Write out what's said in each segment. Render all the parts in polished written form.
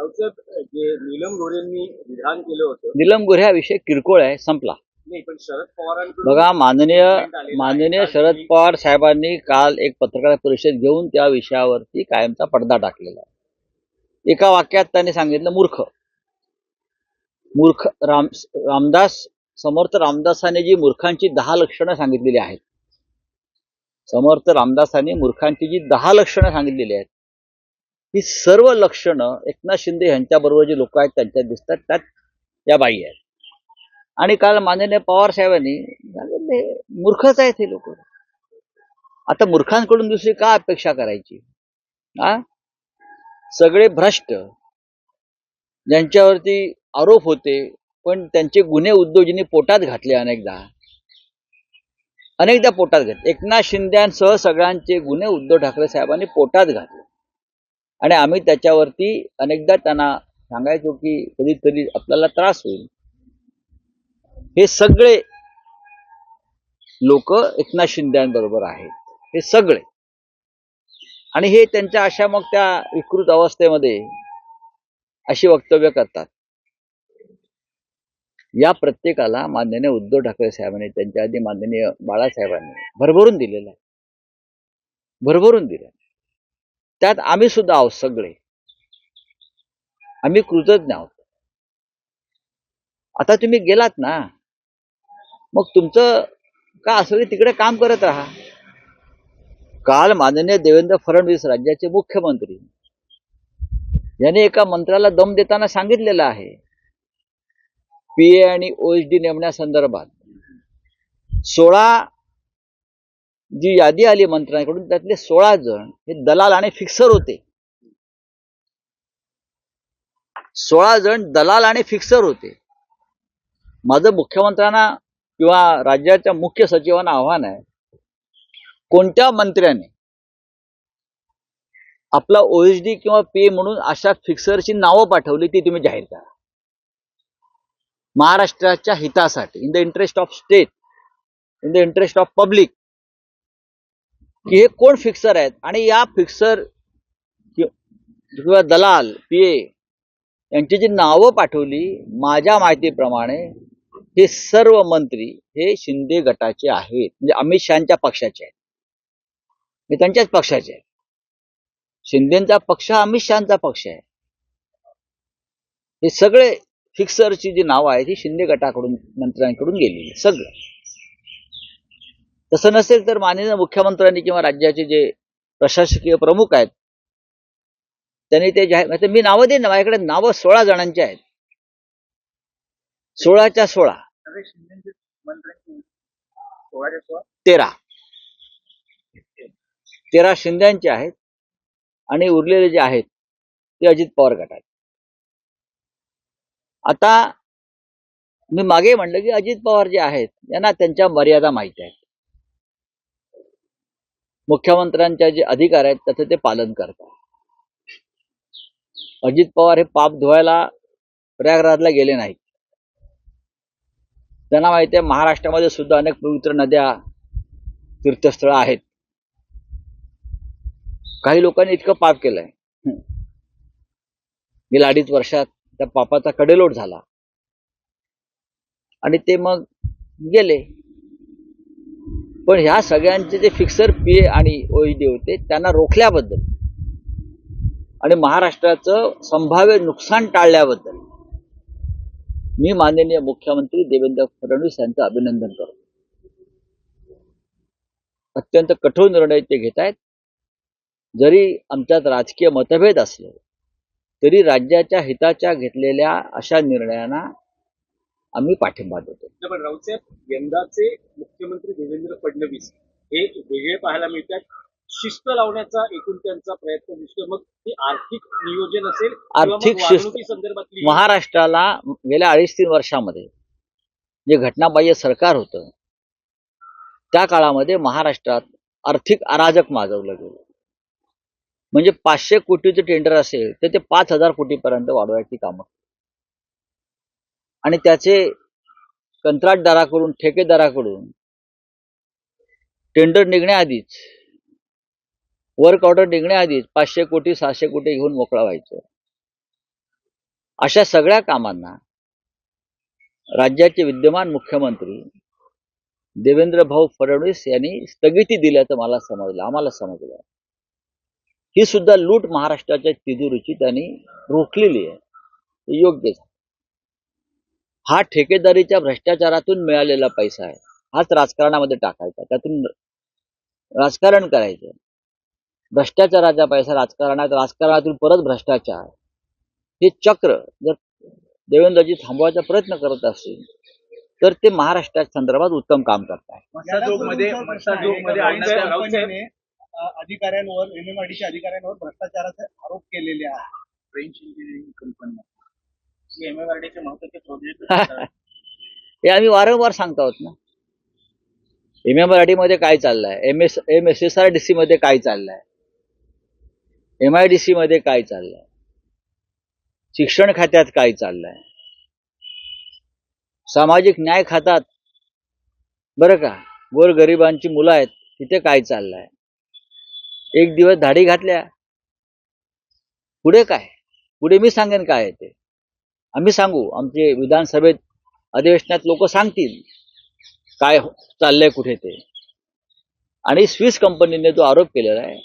राऊतसाहेब, जे नीलम गोऱ्हेंनी विधान केलं होतं, नीलम गोऱ्हे हा विषय किरकोळ आहे, संपला. नाही पण शरद पवारांकडून बघा, माननीय complaint आलेलं आहे. माननीय काल शरद तुम्ही- पवार साहेबांनी काल एक पत्रकार परिषद घेऊन त्या विषयावरती कायमचा पडदा टाकलेला आहे. एका वाक्यात त्यांनी सांगितलं मूर्ख. मूर्ख रामदास समर्थ रामदासांनी जी मूर्खांची 10 लक्षणं सांगितलेली आहेत, समर्थ रामदासांनी मूर्खांची जी 10 लक्षणं सांगितलेली आहेत, ही सर्व लक्षणं एकनाथ शिंदे यांच्याबरोबर जे लोक आहेत त्यांच्यात दिसतात, त्यात या बाई आहेत. आणि काल माननीय पवार साहेबांनी सांगितले मूर्खच आहेत हे लोक. आता मूर्खांकडून दुसरी का अपेक्षा करायची? सगळे भ्रष्ट, ज्यांच्यावरती आरोप होते पण त्यांचे गुन्हे उद्योजींनी पोटात घातले, अनेकदा पोटात घातले. एकनाथ शिंदेसह सगळ्यांचे गुन्हे उद्धव ठाकरे साहेबांनी पोटात घातले आणि आम्ही त्याच्यावरती अनेकदा त्यांना सांगायचो की कधीतरी आपल्याला त्रास होईल. हे सगळे लोक एकनाथ शिंदेबरोबर आहेत, हे सगळे. आणि हे त्यांच्या अशा मग त्या विकृत अवस्थेमध्ये अशी वक्तव्य करतात. या प्रत्येकाला माननीय उद्धव ठाकरे साहेबांनी, त्यांच्या आधी माननीय बाळासाहेबांनी भरभरून दिलेलं आहे, भरभरून दिलं. त्यात आम्ही सुद्धा आहोत, सगळे आम्ही कृतज्ञ आहोत. आता तुम्ही गेलात ना, मग तुमचं का असं तिकडे काम करत राहा. काल माननीय देवेंद्र फडणवीस राज्याचे मुख्यमंत्री यांनी एका मंत्र्याला दम देताना सांगितलेलं आहे, पीए आणि ओएसडी नेमण्यासंदर्भात 16 जी यादी आली मंत्र्यांकडून, त्यातले 16 जण हे दलाल आणि फिक्सर होते. 16 जण दलाल आणि फिक्सर होते. माझं मुख्यमंत्र्यांना किंवा राज्याच्या मुख्य सचिवांना आव्हान आहे, कोणत्या मंत्र्याने आपला ओएसडी किंवा पीए म्हणून अशा फिक्सरची नावं पाठवली ती तुम्ही जाहीर करा. महाराष्ट्राच्या हितासाठी, in the interest of state, in the interest of public, की हे कोण फिक्सर आहेत. आणि या फिक्सर किंवा दलाल पीए यांची जी नावं पाठवली, माझ्या माहितीप्रमाणे हे सर्व मंत्री हे शिंदे गटाचे आहेत, म्हणजे अमित शहाच्या पक्षाचे आहेत, हे त्यांच्याच पक्षाचे आहेत. शिंदेचा पक्ष हा अमित शहाचा पक्ष आहे. हे सगळे फिक्सरची जी नावं आहेत ही शिंदे गटाकडून, मंत्र्यांकडून गेलेली सगळं. तसं नसेल तर माननीय मुख्यमंत्र्यांनी किंवा राज्याचे जे प्रशासकीय प्रमुख आहेत त्यांनी ते जाहीर, मी नावं देईन ना, माझ्याकडे नावं 16 जणांची आहेत, 16च्या 16. 13 शिंद्यांचे आहेत आणि उरलेले जे आहेत ते अजित पवार गटात. आता मी मागे म्हणलं की अजित पवार जे आहेत यांना त्यांच्या मर्यादा माहिती आहेत. मुख्यमंत्र्यांच्या जे अधिकार आहेत त्याचं ते पालन करतात. अजित पवार हे पाप धुवायला प्रयागराजला गेले नाहीत. त्यांना माहिती आहे महाराष्ट्रामध्ये सुद्धा अनेक पवित्र नद्या, तीर्थस्थळं आहेत. काही लोकांनी इतकं पाप केलंय, गेल्या 2.5 वर्षात त्या पापाचा कडेलोट झाला आणि ते मग गेले. पण ह्या सगळ्यांचे जे फिक्सर पीए आणि ओएसडी होते त्यांना रोखल्याबद्दल आणि महाराष्ट्राचं संभाव्य नुकसान टाळल्याबद्दल मी माननीय मुख्यमंत्री देवेंद्र फडणवीस यांचं अभिनंदन करतो. अत्यंत कठोर निर्णय ते घेत आहेत. जरी आमच्यात राजकीय मतभेद असले तरी राज्याच्या हिताच्या घेतलेल्या अशा निर्णयांना आम्ही पाठिंबा देतो. पण राऊतसाहेब, यंदाचे मुख्यमंत्री देवेंद्र फडणवीस हे वेगळे पाहायला मिळतात. शिस्त लावण्याचा एकूण त्यांचा प्रयत्न दिसतो. मग ते आर्थिक नियोजन असेल, आर्थिक शिस्त संदर्भातली महाराष्ट्राला गेल्या 2.5-3 वर्षामध्ये जे घटनाबाह्य सरकार होतं त्या काळामध्ये महाराष्ट्रात आर्थिक अराजक माजवलं गेलं. म्हणजे 500 कोटीचं टेंडर असेल तर ते 5,000 कोटीपर्यंत वाढवायची कामं आणि त्याचे कंत्राटदाराकडून, ठेकेदाराकडून टेंडर निघण्याआधीच, वर्क ऑर्डर निघण्याआधीच 500 कोटी 600 कोटी घेऊन मोकळा व्हायचं. अशा सगळ्या कामांना राज्याचे विद्यमान मुख्यमंत्री देवेंद्र भाऊ फडणवीस यांनी स्थगिती दिल्याचं मला समजलं, आम्हाला समजलं. ही सुद्धा लूट महाराष्ट्राच्या तिजोरीची त्यांनी रोखलेली आहे. हे योग्य आहे. हा ठेकेदारीच्या भ्रष्टाचारातून मिळालेला पैसा आहे, हाच राजकारणामध्ये टाकायचा, त्यातून राजकारण करायचं. भ्रष्टाचाराचा पैसा राजकारणातून परत भ्रष्टाचार, हे चक्र जर देवेंद्रजी थांबवायचा प्रयत्न करत असतील तर ते महाराष्ट्राच्या संदर्भात उत्तम काम करताय. अधिकाऱ्यांवर एमएमआरडीच्या अधिकाऱ्यांवर भ्रष्टाचाराचे आरोप केलेले आहेत. फ्रेंच इंजिनिअरिंग कंपनी एमएमआरडीचे महत्वाचे प्रोजेक्ट हे आम्ही वारंवार सांगतो आहोत ना. एमएमआरडी मध्ये काय चाललंय, MSSRDC मध्ये काय चाललंय, MIDC मध्ये काय चाललंय, शिक्षण खात्यात काय चाललंय, सामाजिक न्याय खात्यात बरं का गोरगरिबांची मुलं आहेत तिथे काय चाललंय. एक दिवस धाडी घातल्या, पुढे काय, पुढे मी सांगेन काय आहे ते, आम्ही सांगू. आमचे विधानसभेत अधिवेशनात लोक सांगतील काय चाललंय कुठे ते. आणि स्विस कंपनीने जो आरोप केलेला आहे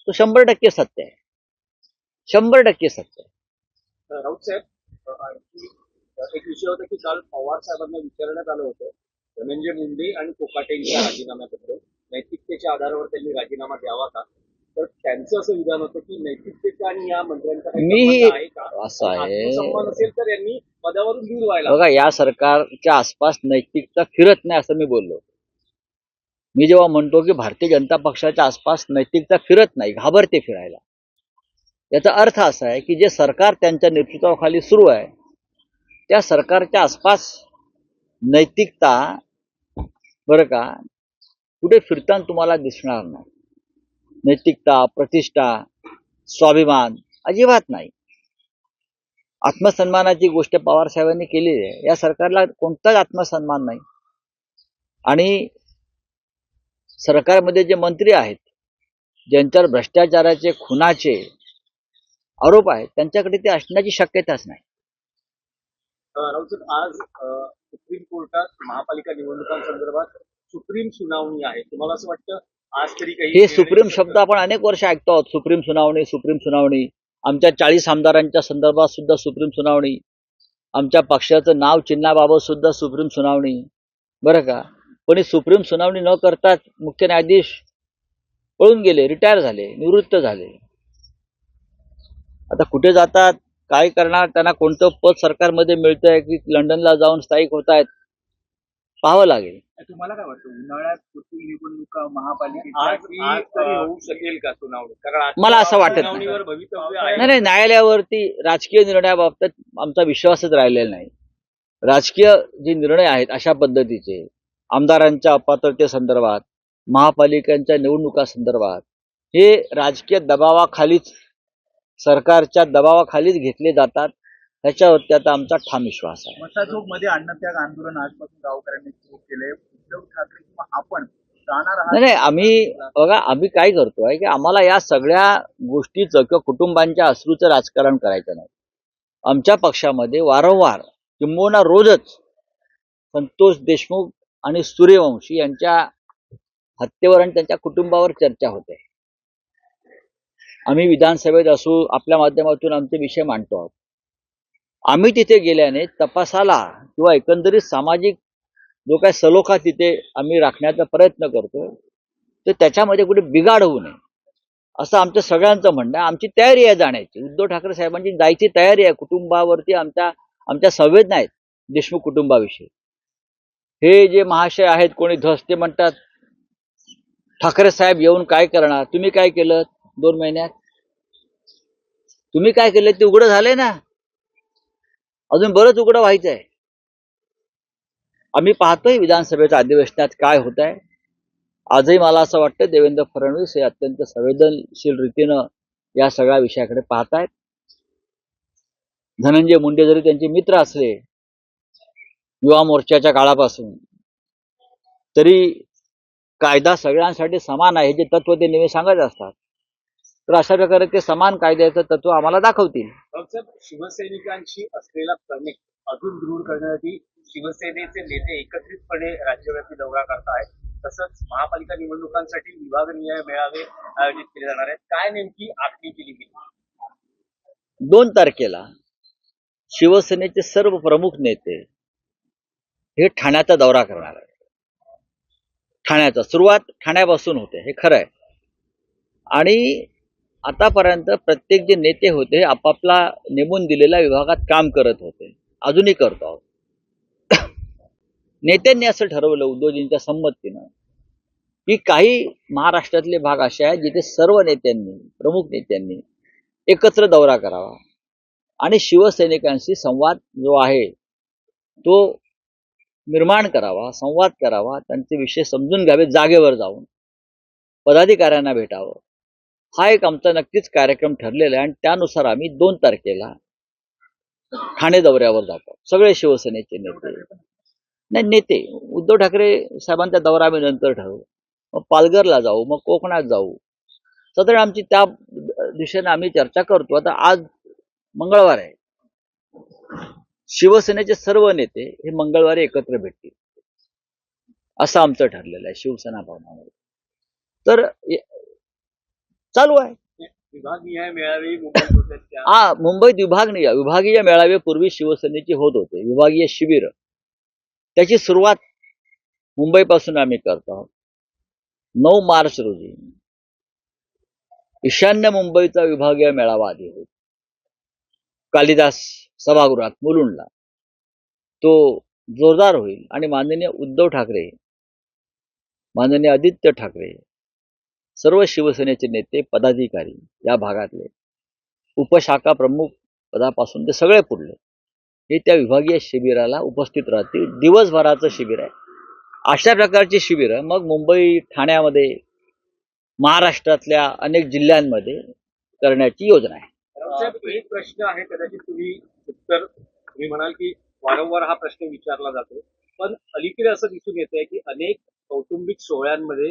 तो 100% सत्य आहे, 100% सत्य आहे. राऊत साहेब, एक विषय होता की काल पवार साहेबांना विचारण्यात आलं होतं धनंजय मुंडे आणि कोकाटेंच्या राजीनाम्याबद्दल नैतिकतेच्या आधारावर त्यांनी राजीनामा द्यावा का. तर त्यांचं असं विधान होतं की नैतिकतेचा आणि या मंत्र्यांचा मी आहे का, असं आहे संबंध असेल तर यांनी पदावरून दूर व्हायला. बघा, या सरकारच्या आसपास नैतिकता फिरत नाही असं मी बोललो. मी जेव्हा म्हणतो की भारतीय जनता पक्षाच्या आसपास नैतिकता फिरत नाही, घाबरते फिरायला, याचा अर्थ असा आहे की जे सरकार त्यांच्या नेतृत्वाखाली सुरू आहे त्या सरकारच्या आसपास नैतिकता बरं का कुठे फिरताना तुम्हाला दिसणार नाही. नैतिकता, प्रतिष्ठा, स्वाभिमान अजिबात नाही. आत्मसन्मानाची गोष्ट पवार साहेबांनी केलेली आहे. या सरकारला कोणताच आत्मसन्मान नाही. आणि सरकारमध्ये जे मंत्री आहेत ज्यांच्यावर भ्रष्टाचाराचे, खुनाचे आरोप आहेत त्यांच्याकडे ते असण्याची शक्यताच नाही. राऊत, आज सुप्रीम कोर्टात महापालिका निवडणुकांसंदर्भात सुप्रीम सुनावणी आहे. तुम्हाला असं वाटतं आज तरी काही हे सुप्रीम शब्द आपण अनेक वर्ष ऐकतो आहोत. सुप्रीम सुनावणी, सुप्रीम सुनावणी. आमच्या 40 आमदारांच्या संदर्भात सुद्धा सुप्रीम सुनावणी, आमच्या पक्षाचं नाव चिन्हाबाबत सुद्धा सुप्रीम सुनावणी, बरं का. पण ही सुप्रीम सुनावणी न करताच मुख्य न्यायाधीश पळून गेले, रिटायर झाले, निवृत्त झाले. आता कुठे जातात, काय करणार, त्यांना कोणतं पद सरकारमध्ये मिळतंय की लंडनला जाऊन स्थायिक होत आहेत, पाहावं लागेल. तुम्हाला काय वाटतं उन्हाळ्यात पुढील निवडणुका महापालिकेच्या आज तरी होऊ शकेल का सुनावणी? कारण मला असं वाटत नाही. सुनावणीवर भवितव्य आहे. नाही, न्यायालयावरती राजकीय निर्णयाबाबत आमचा विश्वासच राहिलेला नाही. राजकीय जे निर्णय आहेत अशा पद्धतीचे आमदारांच्या अपात्रतेसंदर्भात, महापालिकांच्या निवडणुकांसंदर्भात हे राजकीय दबावाखालीच, सरकारच्या दबावाखालीच घेतले जातात. ह्याच्यावरती आता आमचा ठाम विश्वास आहे. मसाजोग मध्ये अन्नत्याग आंदोलन आजपासून गावकऱ्यांनी सुरू केले. उद्धव ठाकरे किंवा आपण जाणार आहात? नाही, आम्ही काय करतोय की आम्हाला या सगळ्या गोष्टीचं किंवा कुटुंबांच्या अश्रूचं राजकारण करायचं नाही. आमच्या पक्षामध्ये वारंवार किंबहुना रोजच संतोष देशमुख आणि सूर्यवंशी यांच्या हत्येवर आणि त्यांच्या कुटुंबावर चर्चा होते. आम्ही विधानसभेत असू, आपल्या माध्यमातून आमचे विषय मांडतो आहोत. आम्ही तिथे गेल्याने तपासाला किंवा एकंदरीत सामाजिक जो काय सलोखा तिथे आम्ही राखण्याचा प्रयत्न करतोय तर त्याच्यामध्ये कुठे बिघाड होऊ नये असं आमचं सगळ्यांचं म्हणणं आहे. आमची तयारी आहे जाण्याची. उद्धव ठाकरे साहेबांची जायची तयारी आहे. कुटुंबावरती आमच्या संवेदना आहेत देशमुख कुटुंबाविषयी. हे जे महाशय आहेत कोणी धस, ते म्हणतात ठाकरे साहेब येऊन काय करणार, तुम्ही काय केलं 2 महिन्यात, तुम्ही काय केलं ते उघडं झालंय ना, अजून बरंच उघडं व्हायचं आहे. आम्ही पाहतोय विधानसभेच्या अधिवेशनात काय होत आहे. आजही मला असं वाटतं देवेंद्र फडणवीस हे अत्यंत संवेदनशील रीतीनं या सगळ्या विषयाकडे पाहतायत. धनंजय मुंडे जरी त्यांचे मित्र असले युवा मोर्चाच्या काळापासून, तरी कायदा सगळ्यांसाठी समान आहे हे जे तत्व ते नेहमी सांगत असतात. तर अशा प्रकारे ते समान कायद्याचं तत्व आम्हाला दाखवतील. साहेब, शिवसैनिकांशी असलेला कनेक्ट अजून दृढ करण्यासाठी शिवसेनेचे नेते एकत्रितपणे राज्यव्यापी दौरा करतायत. तसंच महापालिका निवडणुकांसाठी विभागनिहाय मेळावे आयोजित केले जाणार आहेत. काय नेमकी आखणी केली गेली? 2 तारखेला शिवसेनेचे सर्व प्रमुख नेते हे ठाण्याचा दौरा करणार आहेत. ठाण्याचा सुरुवात ठाण्यापासून होते, हे खरं आहे. आणि आतापर्यंत प्रत्येक जे नेते होते आपापला नेमून दिलेल्या विभागात काम करत होते, अजूनही करतो आहोत. नेत्यांनी असं ठरवलं उद्धवजींच्या संमतीनं की काही महाराष्ट्रातले भाग असे आहेत जिथे सर्व नेत्यांनी, प्रमुख नेत्यांनी एकत्र दौरा करावा आणि शिवसैनिकांशी संवाद जो आहे तो निर्माण करावा, संवाद करावा, त्यांचे विषय समजून घ्यावे, जागेवर जाऊन पदाधिकाऱ्यांना भेटावं. हा एक आमचा नक्कीच कार्यक्रम ठरलेला आहे आणि त्यानुसार आम्ही 2 तारखेला ठाणे दौऱ्यावर जातो. सगळे शिवसेनेचे नेते, नाही नेते, उद्धव ठाकरे साहेबांचा दौरा आम्ही नंतर ठरवू. मग पालघरला जाऊ, मग कोकणात जाऊ. सध्या आमची त्या दिशेने आम्ही चर्चा करतो. आता आज मंगळवार आहे. शिवसेनेचे सर्व नेते हे मंगळवारी एकत्र भेटतील असं आमचं ठरलेलं आहे शिवसेना भवनामध्ये. तर चालू आहे. विभागनिहाय मेळावे मुंबईत होतात त्या मुंबईत विभागीय मेळावे पूर्वी शिवसेनेचे होत होते, विभागीय शिबिर. त्याची सुरुवात मुंबईपासून आम्ही करतो आहोत. 9 मार्च रोजी ईशान्य मुंबईचा विभागीय मेळावा आधी होईल कालिदास सभागृहात मुलुंडला. तो जोरदार होईल आणि माननीय उद्धव ठाकरे, माननीय आदित्य ठाकरे, सर्व शिवसेनेचे नेते, पदाधिकारी या भागातले, उपशाखा प्रमुख पदापासून ते सगळे पुढले हे त्या विभागीय शिबिराला उपस्थित राहतील. दिवसभराचं शिबिर आहे. अशा प्रकारची शिबिरं मग मुंबई, ठाण्यामध्ये, महाराष्ट्रातल्या अनेक जिल्ह्यांमध्ये करण्याची योजना आहे. साहेब, एक प्रश्न आहे, कदाचित तुम्ही म्हणाल की वारंवार हा प्रश्न विचारला जातो, पण अलीकडे असं दिसून येत आहे की अनेक कौटुंबिक सोहळ्यांमध्ये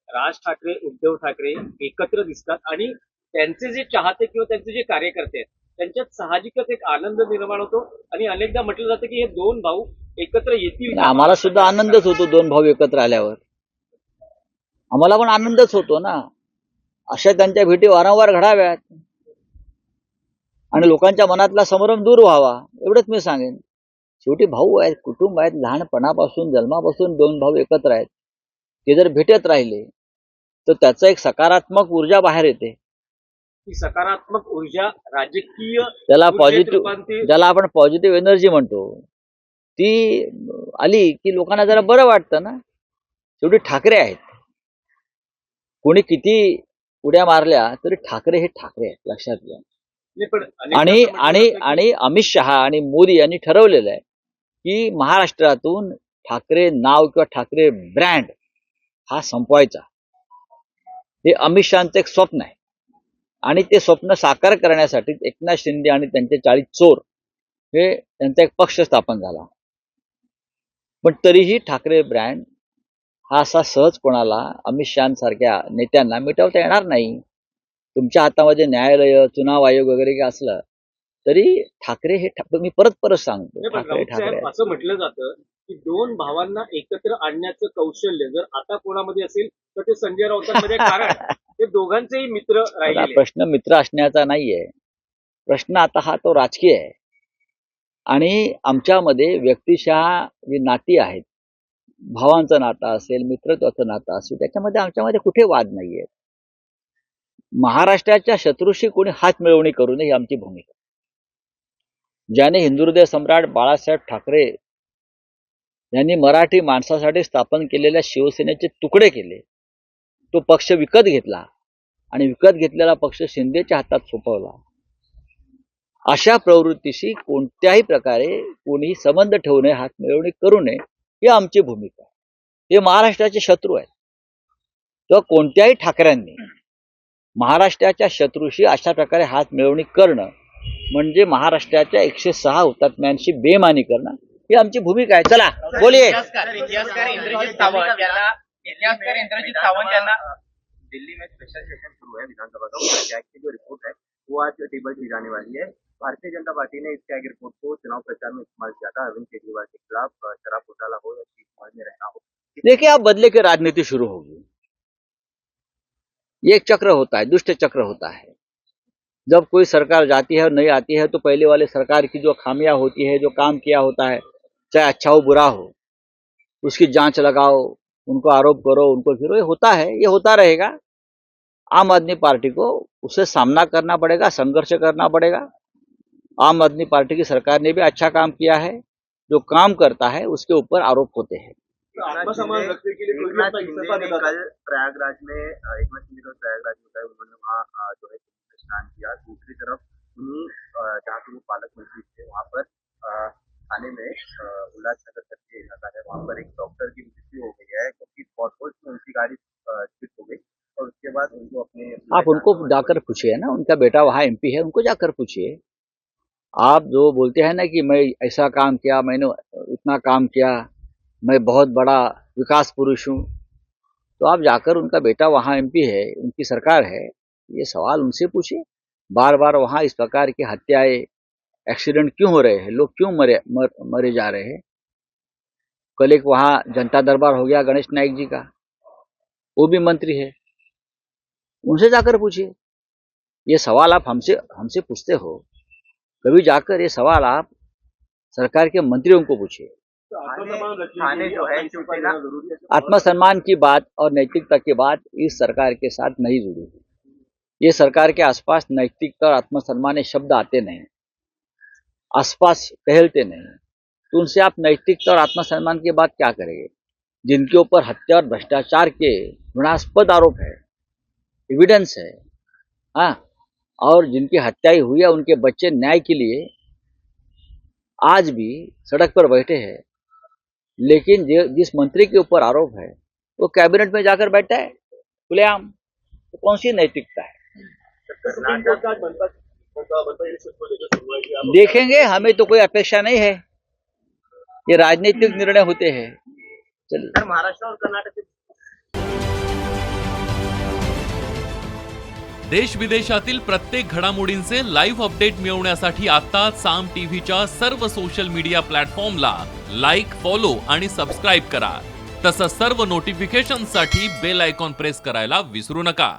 राज ठाकरे, उद्धव ठाकरे एकत्र दिसतात आणि त्यांचे जे चाहते किंवा त्यांचे जे कार्यकर्ते आहेत त्यांच्यात साहजिकच एक आनंद निर्माण होतो आणि अनेकदा म्हटलं जातं की हे 2 भाऊ एकत्र येतील. आम्हाला सुद्धा आनंदच होतो 2 भाऊ एकत्र आल्यावर. आम्हाला पण आनंदच होतो ना. अशा त्यांच्या भेटी वारंवार घडाव्यात आणि लोकांच्या मनातला संभ्रम दूर व्हावा, एवढंच मी सांगेन. शेवटी भाऊ आहेत, कुटुंब आहेत, लहानपणापासून जन्मापासून 2 भाऊ एकत्र आहेत. ते जर भेटत राहिले तर त्याचा एक सकारात्मक ऊर्जा बाहेर येते. ही सकारात्मक ऊर्जा राजकीय ज्याला आपण पॉझिटिव्ह एनर्जी म्हणतो, ती आली की लोकांना जरा बरं वाटतं ना. शेवटी ठाकरे आहेत. कोणी किती उड्या मारल्या तरी ठाकरे हे ठाकरे आहेत, लक्षात घ्या. आणि अमित शहा आणि मोदी यांनी ठरवलेलं आहे की महाराष्ट्रातून ठाकरे नाव किंवा ठाकरे ब्रँड हा संपवायचा. हे अमित शहांचं एक स्वप्न आहे आणि ते स्वप्न साकार करण्यासाठी एकनाथ शिंदे आणि त्यांचे 40 चोर हे त्यांचा एक पक्ष स्थापन झाला. पण तरीही ठाकरे ब्रँड हा असा सहज कोणाला, अमित शहांसारख्या नेत्यांना मिटवता येणार नाही. तुमच्या हातामध्ये न्यायालय, चुनाव आयोग वगैरे काय असलं तरी ठाकरे हे मी परत सांगतो, ठाकरे. असं म्हटलं जातं की 2 भावांना एकत्र आणण्याचं कौशल्य जर आता कोणामध्ये असेल तर ते संजय राऊतांमध्ये, कारण ते दोघांचेही मित्र राहिले. प्रश्न मित्र असण्याचा नाहीये. प्रश्न आता हा तो राजकीय आहे आणि आमच्यामध्ये व्यक्तिशः जी नाती आहेत, भावांचं नातं असेल, मित्रत्वाचं नातं असेल, त्याच्यामध्ये आमच्यामध्ये कुठे वाद नाहीये. महाराष्ट्राच्या शत्रूशी कोणी हात मिळवणी करू नये ही आमची भूमिका. ज्याने हिंदुहृदय सम्राट बाळासाहेब ठाकरे यांनी मराठी माणसासाठी स्थापन केलेल्या शिवसेनेचे तुकडे केले, तो पक्ष विकत घेतला आणि विकत घेतलेला पक्ष शिंदेच्या हातात सोपवला. अशा प्रवृत्तीशी कोणत्याही प्रकारे कोणी संबंध ठेवू नये, हात मिळवणी करू नये ही आमची भूमिका. हे महाराष्ट्राचे शत्रू आहेत. तर कोणत्याही ठाकऱ्यांनी महाराष्ट्राच्या शत्रूशी अशा प्रकारे हात मिळवणी करणं म्हणजे महाराष्ट्राच्या 106 हुतात्म्यांशी बेमानी करणं ही आमची भूमिका आहे. चला बोलिये. इतिहासकार इंद्रजित सावंत यांना दिल्ली में स्पेशल सेशन शुरू है विधानसभा का, उसका जैक की जो रिपोर्ट है वो आज टेबल की जाने वाली है। भारतीय जनता पार्टी ने इस जैक रिपोर्ट को चुनाव प्रचार में इस्तेमाल किया था अरविंद केजरीवाल के खिलाफ, शराब घोटाला हो या शीत महल में रहना हो। देखिए, अब बदले की राजनीति शुरू होगी। ये एक चक्र होता है, दुष्ट चक्र होता है। जब कोई सरकार जाती है और नहीं आती है तो पहले वाले सरकार की जो खामियां होती है, जो काम किया होता है, चाहे अच्छा हो बुरा हो, उसकी जांच लगाओ, उनको आरोप करो, उनको फिरो, ये होता है, ये होता रहेगा। आम आदमी पार्टी को उससे सामना करना पड़ेगा, संघर्ष करना पड़ेगा। आम आदमी पार्टी की सरकार ने भी अच्छा काम किया है, जो काम करता है उसके ऊपर आरोप होते हैं। आत्मसम्मान रखने के लिए कोई भी एकनाथ अपना शिंदे इस्तीफा ने देता था। कल प्रयागराज में एकनाथ शिंदे कल प्रयागराज में गए, उन्होंने वहाँ जो है स्नान किया। दूसरी तरफ उन्हीं जहाँ पे वो पालक मंत्री थे वहाँ पर थाने में उल्लासनगर करके इलाका है, वहाँ पर एक डॉक्टर की मृत्यु हो गई है क्योंकि पॉटहोल्स में उनकी गाड़ी स्लिप हो गई और उसके बाद उनको अपने आप उनको जाकर पूछिए ना, उनका बेटा वहाँ एमपी है, उनको जाकर पूछिए। आप जो बोलते हैं ना कि मैं ऐसा काम किया, मैंने इतना काम किया, मैं बहुत बड़ा विकास पुरुष हूँ, तो आप जाकर उनका बेटा वहाँ एमपी है, उनकी सरकार है, ये सवाल उनसे पूछिए। बार बार वहाँ इस प्रकार की हत्याएं, एक्सीडेंट क्यों हो रहे हैं, लोग क्यों मरे जा रहे हैं। कल एक वहाँ जनता दरबार हो गया गणेश नाइक जी का, वो भी मंत्री है, उनसे जाकर पूछिए। ये सवाल आप हमसे पूछते हो, कभी जाकर ये सवाल आप सरकार के मंत्रियों को पूछिए। तो आत्मसम्मान रखने के थाने लिए जो है अपना इस्तीफा देना जरूरी है। आत्मसम्मान की बात और नैतिकता की बात इस सरकार के साथ नहीं जुड़ी। ये सरकार के आसपास नैतिकता और आत्मसम्मान शब्द आते नहीं, आसपास टहलते नहीं, तो उनसे आप नैतिकता और आत्मसम्मान की बात क्या करेंगे। जिनके ऊपर हत्या और भ्रष्टाचार के घृणास्पद आरोप है, एविडेंस है, हाँ, और जिनकी हत्याएं हुई है, उनके बच्चे न्याय के लिए आज भी सड़क पर बैठे हैं, लेकिन जिस मंत्री के ऊपर आरोप है वो कैबिनेट में जाकर बैठा है खुलेआम, तो कौन सी नैतिकता है। सुप्रीम कोर्ट का आज बनता इलेक्शन को लेकर सुनवाई की आप देखेंगे, हमें तो कोई अपेक्षा नहीं है, ये राजनीतिक निर्णय होते हैं। चलिए, सर महाराष्ट्र और कर्नाटक देश विदेशातील प्रत्येक घडामोडींचे लाईव्ह अपडेट मिळवण्यासाठी आता साम टीव्हीच्या सर्व सोशल मीडिया प्लॅटफॉर्मला लाईक, फॉलो आणि सबस्क्राईब करा। तसंच सर्व नोटिफिकेशनसाठी बेल आयकॉन प्रेस करायला विसरू नका।